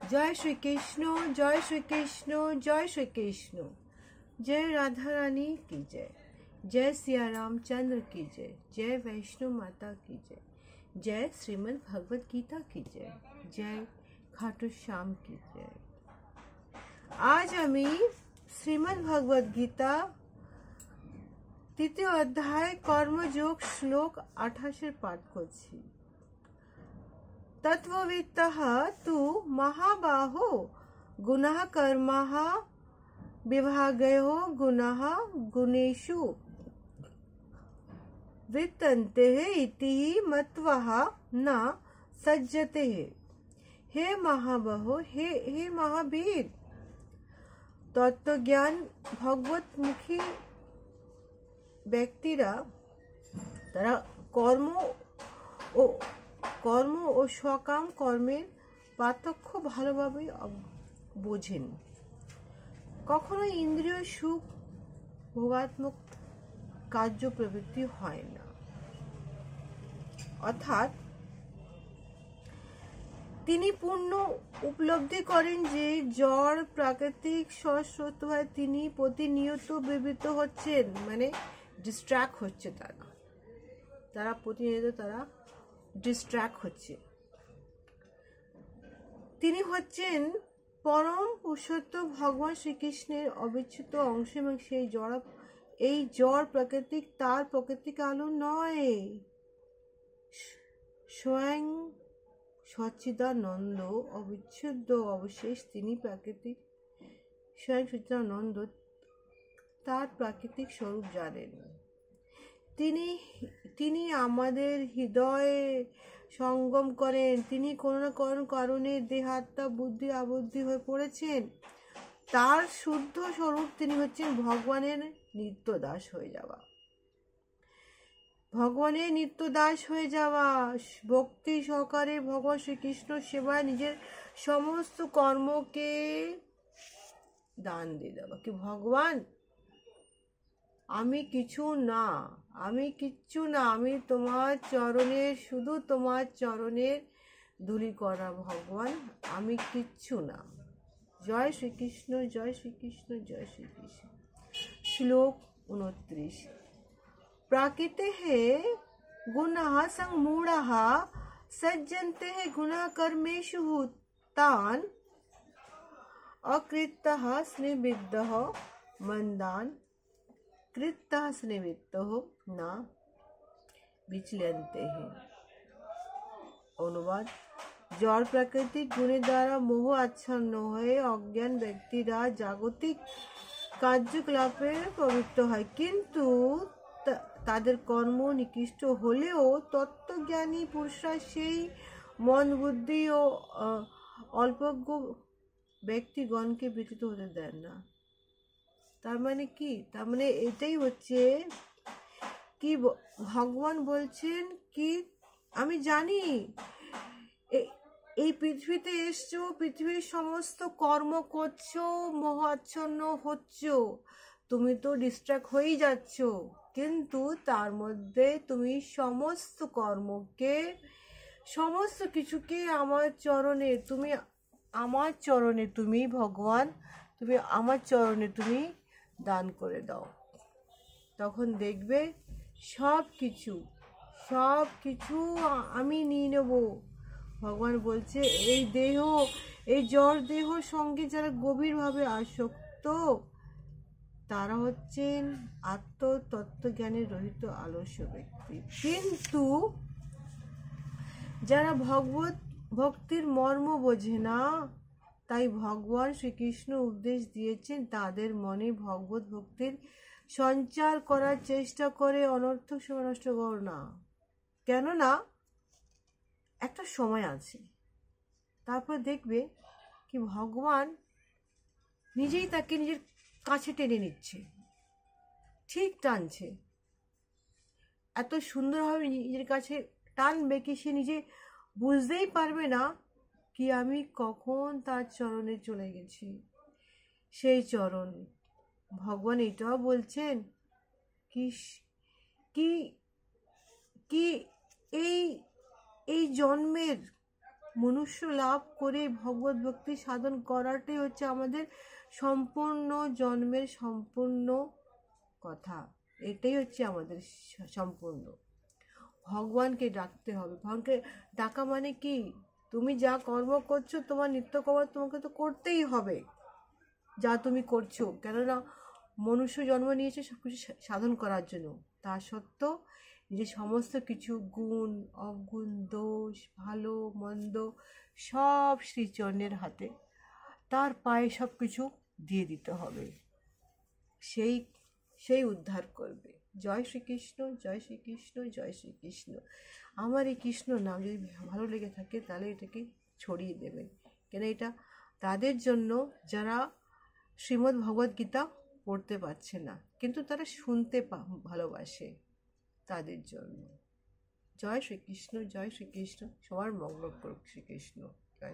जय श्री कृष्ण, जय श्री कृष्ण, जय श्री कृष्ण। जय राधा रानी की जय, जय सिया रामचंद्र की जय, जय वैष्णो माता की जय, जय श्रीमद् भगवत गीता की जय, जय खाटू श्याम की जय। आज আমি শ্রীমদ্ ভগবত গীতা তৃতীয় অধ্যায় কর্মযোগ শ্লোক 28 পাঠ করছি। तत्त्ववित्तः तु महाबाहो गुणः कर्मः विभागयो गुणः गुणेषु वित्तन्ते इति मत्वः न सज्जते। हे महाबाहो, हे महावीर, तत्वज्ञान भगवतमुखी ব্যক্তিরা তারা কর্ম ও সকাম কর্মের পার্থক্য ভালোভাবে বোঝেন। কখনো ইন্দ্রিয় সুখ ভোগাত্মক কার্য প্রবৃত্তি হয় না। অর্থাৎ তিনি পূর্ণ উপলব্ধি করেন যে জড় প্রাকৃতিক স্বস্রোত হয়, তিনি প্রতিনিয়ত বিবৃত হচ্ছেন, মানে ডিস্ট্র্যাক্ট হচ্ছে, তারা প্রতিনিয়ত ডিস্ট্র্যাক্ট হচ্ছে। তিনি হচ্ছেন পরম পুরুষোত্তম ভগবান শ্রীকৃষ্ণের অবিচ্ছেদ্য অংশ এবং এই জড় প্রাকৃতিক তার প্রাকৃতিক আলো নয়। স্বয়ং সচ্চিদানন্দ অবিচ্ছেদ্য অবশেষ, তিনি প্রাকৃতিক স্বয়ং সচ্চিদানন্দ তার প্রাকৃতিক স্বরূপ জানেন। তিনি আমাদের হৃদয়ে সঙ্গম করেন। তিনি কোনো না কোনো কারণে দেহাত্মা বুদ্ধি আবদ্ধি হয়ে পড়েছেন। তার শুদ্ধ স্বরূপ তিনি হচ্ছেন ভগবানের নিত্য দাস হয়ে যাওয়া। ভগবানের নিত্য দাস হয়ে যাওয়া, ভক্তি সহকারে ভগবান শ্রীকৃষ্ণ সেবায় নিজের সমস্ত কর্মকে দান দিয়ে দেওয়া। কি ভগবান, আমি কিচ্ছু না, আমি তোমার চরণের, শুধু তোমার চরণের ধুলি করা ভগবান, আমি কিচ্ছু না। জয় শ্রীকৃষ্ণ, জয় শ্রীকৃষ্ণ, জয় শ্রীকৃষ্ণ। শ্লোক 29। प्राकृतेः गुणाः संमूढाः सज्जन्ते गुणः कर्मेषु तान् अकृतः स्निविद्धः मन्दान् कृतः स्निविद्धः न विचलन्ते। অনুবাদ: জড় প্রাকৃতিক গুণের দ্বারা মোহ আচ্ছন্ন হয়ে অজ্ঞান ব্যক্তিরা জাগতিক কার্যকলাপে প্রবৃত্ত হয়, কিন্তু তাদের কর্ম নিকৃষ্ট হলেও তত্ত্বজ্ঞানী পুরুষরা সেই মন বুদ্ধি ও অল্পজ্ঞ ব্যক্তিগণকে ব্যতীত হতে দেন না। তার মানে কি? তার মানে এটাই হচ্ছে কি ভগবান বলছেন কি, আমি জানি এই পৃথিবীতে এসছো, পৃথিবীর সমস্ত কর্ম করছো, মোহ আচ্ছন্ন হচ্ছ, তুমি তো ডিস্ট্র্যাক্ট হয়েই যাচ্ছ, কিন্তু তার মধ্যে তুমি সমস্ত কর্মকে, সমস্ত কিছুকে আমার চরণে তুমি ভগবান, তুমি আমার চরণে তুমি দান করে দাও। তখন দেখবে সব কিছু আমি নিয়ে নেব। ভগবান বলছে এই জড় দেহর সঙ্গে যারা গভীরভাবে আসক্ত, তারা হচ্ছেন আত্মতত্ত্বজ্ঞানের রহিত আলস্য ব্যক্তি। কিন্তু যারা ভক্তির মর্ম বোঝে না, তাই ভগবান শ্রীকৃষ্ণ উপদেশ দিয়েছেন তাদের মনে ভগবত ভক্তির সঞ্চার করার চেষ্টা করে অনর্থক সময় নষ্ট করো না। কেননা একটা সময় আছে, তারপর দেখবে কি ভগবান নিজেই তাকে নিজের কাছে টেনে নিচ্ছে, ঠিক টানছে, এত সুন্দরভাবে নিজের কাছে টানবে কি সে নিজে বুঝতেই পারবে না কি আমি কখন তার চরণে চলে গেছি। সেই চরণ ভগবান এটাও বলছেন কি কি এই জন্মের মনুষ্য লাভ করে ভগবত ভক্তি সাধন করাটাই হচ্ছে আমাদের সম্পূর্ণ জন্মের সম্পূর্ণ কথা। এটাই হচ্ছে আমাদের সম্পূর্ণ। ভগবানকে ডাকতে হবে। ভগবানকে ডাকা মানে কি? তুমি যা কর্ম করছো, তোমার নিত্যকর্ম তোমাকে তো করতেই হবে, যা তুমি করছো। কেননা মনুষ্য জন্ম নিয়েছে সব কিছু সাধন করার জন্য। তা সত্ত্বেও যে সমস্ত কিছু গুণ অগুণ দোষ ভালো মন্দ সব শ্রীচরণের হাতে, তার পায়ে সব কিছু দিয়ে দিতে হবে, সেই সেই উদ্ধার করবে। জয় শ্রীকৃষ্ণ, জয় শ্রীকৃষ্ণ, জয় শ্রীকৃষ্ণ। আমার এই কৃষ্ণ নাম যদি ভালো লেগে থাকে তাহলে এটাকে ছড়িয়ে দেবেন, কেন এটা তাদের জন্য যারা শ্রীমদ্ ভগবদ্ গীতা পড়তে পারছে না কিন্তু তারা শুনতে ভালোবাসে, তাদের জন্য। জয় শ্রীকৃষ্ণ, জয় শ্রীকৃষ্ণ। সবার মঙ্গল করুক শ্রীকৃষ্ণ।